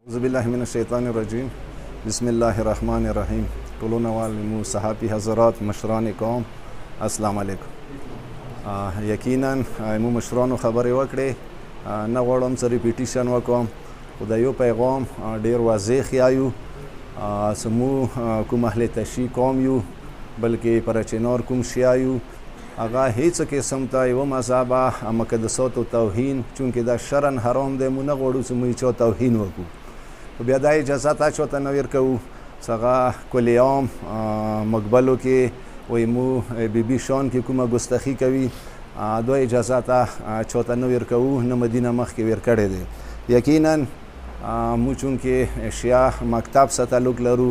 أعوذ بالله من الشیطان الرجیم بسم الله الرحمن الرحیم. ټولو والمو صحافي حضرات مشران قوم السلام علیکم. یقینا مو مشرانو خبرې وکړې، نه غواړم څه ریپیټیشن وکړم، خو د یو پیغام ډیر واضح یایو. سمو کوم اهل تشیع قوم یو، بلکې پرچینور کوم شیعه یو، هغه هیڅ قسم ته یوه مذهبه مقدساتو توهین، چونکې دا شرعن حرام دی، مو نه غواړو چې موږ چا توهین وکړو. خو بیا دا اجازه تا چاته نه ورکوو چې هغه کلیام مقبلو کې وایي مو بی شان کې کومه ګستاخي کوي، دا اجازه ته چاته نه ورکوو، نه مدینه مخکې ورکړی دی. یقینا مو چونکې شیعه مکتب سره تعلق لرو،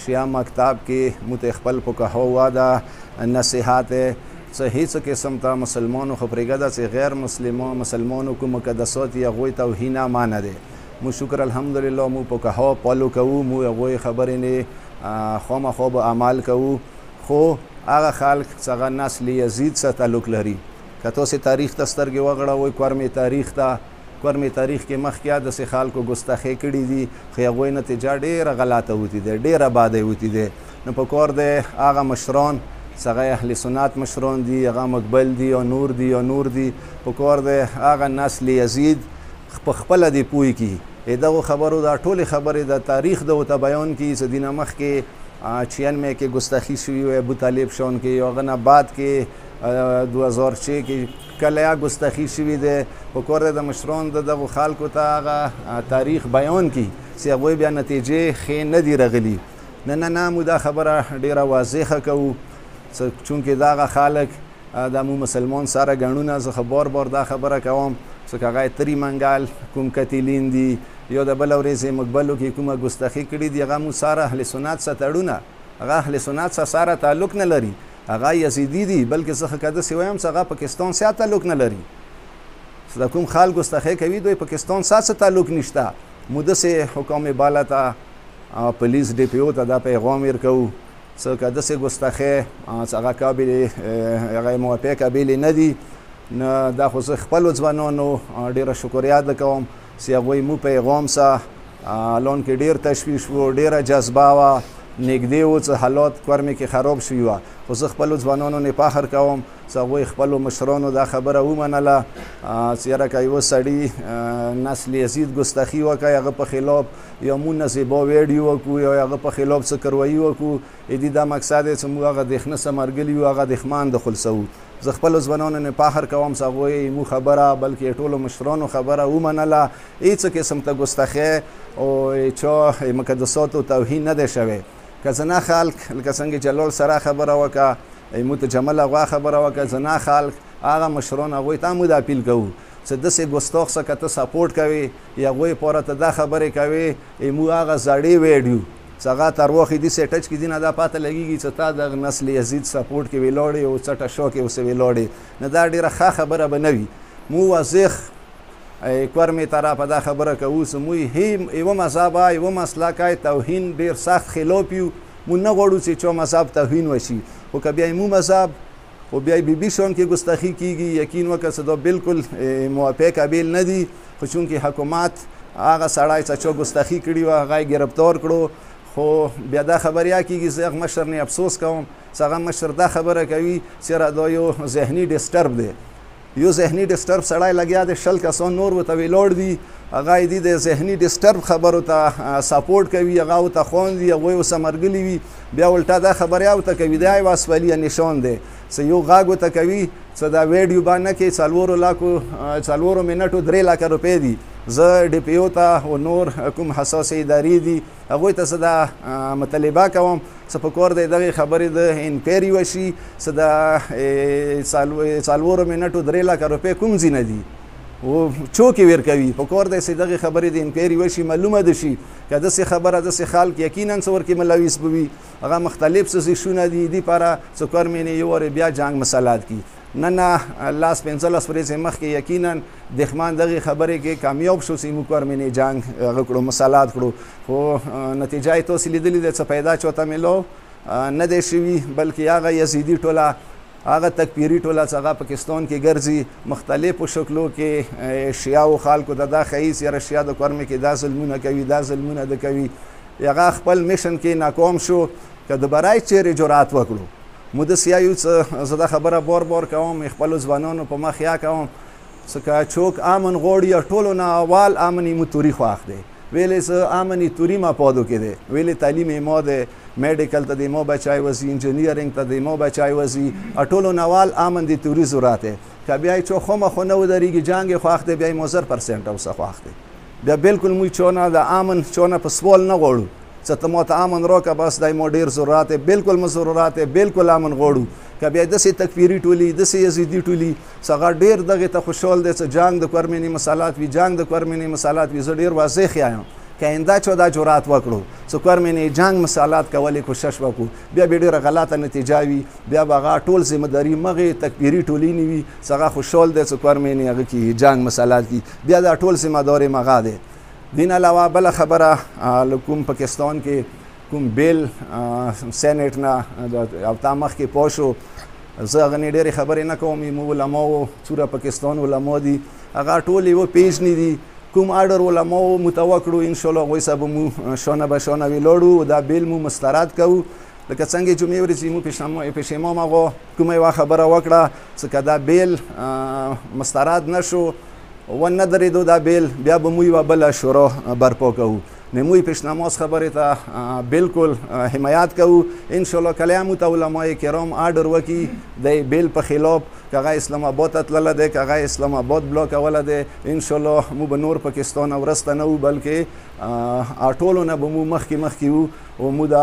شیعه مکتب کې مو ته خپل فقهاو واده نصیحت څه هیڅ قسم ته مسلمانو خو پرېږده چې غیر مسلمانو کوم مقدسات یې هغوی توهین مانه دی. مو شکر الحمدلله مو فقها فالو کوو، مو هغوی خبرې نه خامخا به عمل کوو. خو هغه خلک چې هغه نسل یزید سره تعلق لري، که تاسې تاریخ ته سترګې وغړوئ، قرم تاریخ ته، قرم تاریخ کې مخکې داسې خلکو ګستاخۍ کړي دي، خو هغوی نتیجه ډېره غلطه وتې دی، ډېره باده وتې دی. نو په کار دی هغه مشران چې هغه اهل سنت مشران دي، هغه مقبل دي یا نور دي یا نور دي، په کار دی هغه نسل یزید په خپله دې پوه کړي. دغو خبرو دا ټولې خبرې د تاریخ د ورته بیان کړي چې دینه مخکې 96 کې ګستاخي شوي وي ابو طالب شان کې، یا هغه نه بعد کې 2006 کې کله یا ګستاخي شوي دی. په کار دی د مشران د دغو خلکو ته هغه تاریخ بیان کړي چې هغوی بیا نتیجې ښې نه دي رغلي. نه مو دا خبره ډېره واضحه کوو، چونکې دغه خلک د مو مسلمان سره ګڼونه. زه خو بار دا خبره کوم چې که هغه تري منګل کوم قتیلین دي یا د بله ورځې مقبلو کې کومه ګستاخي کړي دي، هغه مو سره اهل سنت سره تړونه، هغه اهل سنت سره تعلق نه لري، هغه یزیدي دي. بلکې زه که داسې وایم چې هغه پاکستان سره تعلق نه لري. د کوم خلک ګستاخي کوي دوی پاکستان سره تعلق نشته. مو داسې حکام بالا ته پولیس ډي پي او ته دا پیغام ورکوو چې که داسې ګستاخۍ چې هغه قابل هغه موافق قابل نه دي، نه دا خو زه خپلو ځوانانو ډېره شکریا ده کوم چې هغوی مو پیغام سه الان کې ډېر تشویش و، ډېره جذبه وه، نږدې و چې حالات کورمې کې خراب شوي وه. خو زه خپلو ځوانانو نه فخر کوم چې هغوی خپلو مشرانو دا خبره ومنله چې یاره که یوه سړي نسل یزید ګستاخي وکړي، هغه په خلاف یا مو نزیبا ویډیو وکړو یا هغه په خلاف څه کروایي وکړو، دې دا مقصد دی چې موږ هغه دښنه سه مرګلي یو، هغه دښمن د خلصوو. زه خپلو ځوانانو نه فخر کوم چې هغوی مو خبره بلکې ټولو مشرانو خبره ومنله. هېڅ قسم ته ګستاخۍ او چا مقدساتو توهین نه دی شوی. که زنا خلک لکه څنګه جلال سره خبره وکړه، مو ته جمل هغه خبره وکړه، زنا خلک هغه مشران هغوی ته مو دا اپیل کوو چې داسې ګستاخ څه که ته سپورټ کوې یا هغوی پاره ته دا خبرې کوې، مو هغه زړې ویډیو چې هغه تر وخت داسې ټچ کړي دي نه دا پته لګېږي چې تا د نسل یزید سپورټ کې ولاړې او څټه شو کې اوسې ولاړې، نه دا ډېره ښه خبره به نه وي. مو واضح کورمې طرفه دا خبره کوو چې موږ یوه مذهبه یوه مسلکه توهین ډېر سخت خلاف یو، مو نه غواړو چې چا مذهب توهین وشي. خو که بیا مو مذهب او بیا بی شان کې ګستاخي کېږي، یقین وکړه چې دا بالکل موافق قابل نه دي. خو چونکې حکومت هغه سړی چې چا ګستاخي کړي وه هغه یې ګرفتار کړو، خو بیا دا خبریا کېږي. زه هغه مشر نه افسوس کوم چې هغه مشر دا خبره کوي چې دا یو ذهني ډسټرب دی، یو ذهني ډسټرب سړی لګیا دی، 100 کسان نور ورته ولاړ دي، هغه یې د ذهني ډسټرب خبرو ته سپورټ کوي، هغه ورته خواندي، هغوی ورسره ملګري وي، بیا الټا دا خبریا ورته کوي. دا یو اسفلیه نشان دی چې یو غږ ورته کوي چې دا ویډیو باندې کې 4 منټو 3 لکه روپۍ دي. زه ډي پي او ته او نور کوم حساسې ادارې دي هغوی ته څه دا مطالبه کوم چې په کار دی دغې خبرې د انکوایري وشي چې د 4 منټو 3 لکه روپۍ کوم ځای نه دي او څوک یې ورکوي. په کار دی چې دغې خبرې د انکوایري وشي، معلومه ده شي که داسې خبره داسې خلک یقینا څه ورکې ملوث به وي. هغه مختلف سازشونه دي دې لپاره چې کورمې نه یو وارې بیا جنګ مسلط کړي. نه 15 ورځې مخکې یقینا دښمن دغې خبرې کې کامیاب شو چې موږ کورمې نه جنګ هغه کړو، مسلط کړو. خو نتیجه یې تاسې لیدلې ده چې پیدا چاته میلاو نه دی شوي، بلکې هغه یزیدي ټوله هغه تکفیري ټوله څه هغه پاکستان کې ګرځي مختلفو شکلو کې شیعو خلکو ته دا ښیي چې یاره شیعه د کورمې کې دا ظلمونه کوي دا ظلمونه د کوي هغه خپل میشن کې ناکام شو که دوباره چیرې جرأت وکړو مو داسې یایو څه زه دا خبره بار بار کوم خپلو ځوانانو په مخ یا کوم څه که څوک امن غواړي ټولو نه اول امن مو توري خوښ دی ویلې څه امن توري ما پادو کې دی ویلې تعلیم ما دی میډیکل ته د ما بچای وځي انجینیرینګ ته د ما بچای وځي ټولو نه اول امن د توري ضرورت دی که بیا یې چوخمه خو نه ودرېږي جنګ یې خوښ دی بیا یې مو 100% اوسه خوښ دی بیا بالکل موږ چونه د امن چونه په سوال نه غواړو څه ته مو ته امن راکړه بس دی مو ډېر ضرورت دی بالکل مو ضرورت دی بالکل امن غواړو که بیا داسې تکفیري ټولي داسې یزیدي ټولي څه هغه ډېر دغې ته خوشحال دی څه جنګ د کورمینې مسالات وي جنګ د کورمینې مسالات وي زه ډېر واضح ښیایم که آینده چا دا جرأت وکړو څه کورمینې جنګ مسالات کولې کوشش وکړو بیا به ډېره غلطه نتیجه وي بیا به هغه ټول ذمهداري مغې تکفیري ټولي نه وي څه هغه خوشحال دی څه کورمینې هغه کې جنګ مسالات کې بیا دا ټول ذمهدار یې مغه دی دین علاوه بله خبره له کوم پاکستان کې کوم بیل سینټ نه او تا مخکې پوه شو زه هغه نه ډېرې خبرې نه کوم مو علماو څوره پاکستان علما دي هغه ټول یې وپېژني دي کوم آرډر علماو متوه کړو انشاءالله هغوی سره به مو شانه به شانه ولاړو دا بیل مو مسترد کوو لکه څنګه جمعې ورځې مو پېشیمان هغو کومه یوه خبره وکړه څه که دا بیل مسترد نه شو ونه درېدو دا بیل بیا به مو یوه بله شورا برپا کوو نموی پیشنماز خبرې ته بالکل حمایت کوو انشاءالله کله هم ته علمای کرام آرډر وکړي د بیل په خلاف که هغه اسلام آباد ته تللی دی که هغه اسلام آباد بلاکولی دی انشاءالله مو به نور پاکستان وروسته نه وو بلکې ټولو نه به مو مخکې وو او مو د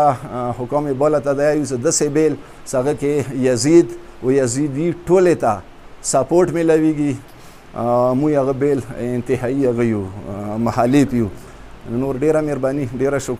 حکام بالا ته دا یو داسې بیل څه هغه کې یزید و یزیدي ټولې ته سپورټ میلاویږي مو هغه بیل انتهایي هغه یو محالف یو نور ډیره مهرباني ډیره شکر